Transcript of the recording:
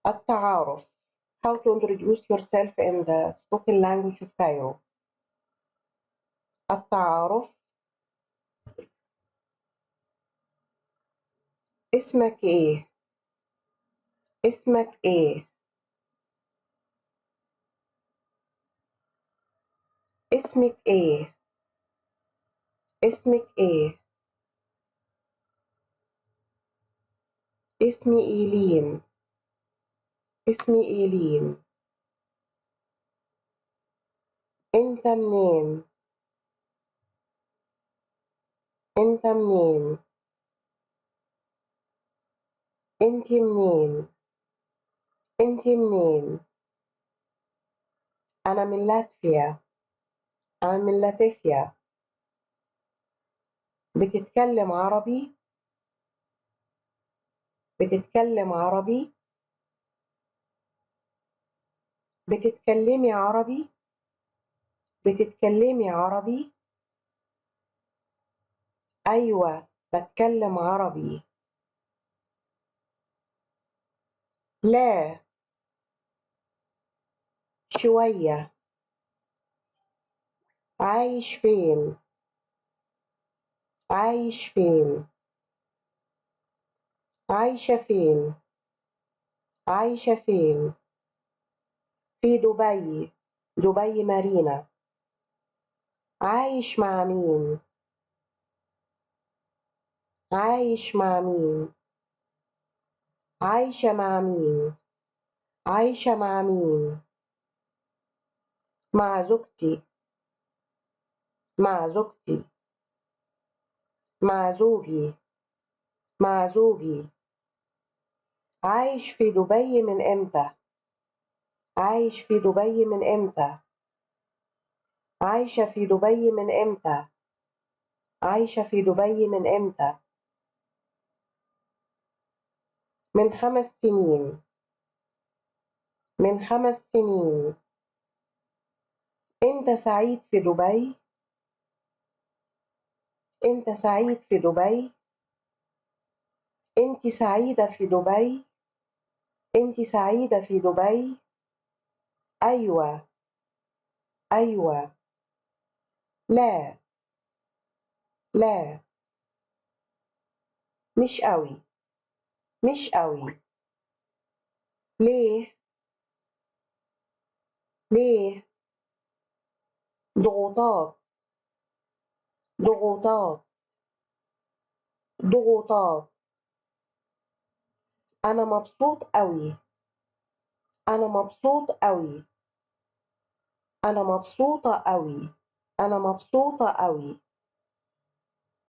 التعارف. How to introduce yourself in the spoken language of Cairo. التعارف. اسمك ايه؟ اسمك ايه؟ اسمك ايه؟ اسمك ايه؟ اسمي إيلين. اسمي إيلين. انت منين؟ انت منين؟ انتي منين؟ انتي منين؟ أنا من لاتفيا. أنا من لاتفيا. بتتكلم عربي؟ بتتكلم عربي؟ بتتكلمي عربي؟ بتتكلمي عربي؟ أيوة بتكلم عربي. لا. شوية. عايش فين؟ عايش فين؟ عايشة فين؟ عايشة فين؟ في دبي. دبي مارينا. عايش مع مين؟ عايش مع مين؟ عايشة مع مين؟ عايشة مع مين؟ مع زوجتي. مع زوجتي. مع زوجي. مع زوجي. عايش في دبي من إمتى؟ عايش في دبي من إمتى؟ عايشة في دبي من إمتى؟ عايشة في دبي من إمتى؟ من 5 سنين. من 5 سنين. أنت سعيد في دبي؟ أنت سعيد في دبي؟ أنت سعيدة في دبي؟ أنت سعيدة في دبي؟ أيوة. أيوة. لا. لا. مش قوي. مش قوي. ليه؟ ليه؟ ضغوطات. ضغوطات. ضغوطات. أنا مبسوط قوي. أنا مبسوط قوي. أنا مبسوطة قوي. أنا مبسوطة قوي.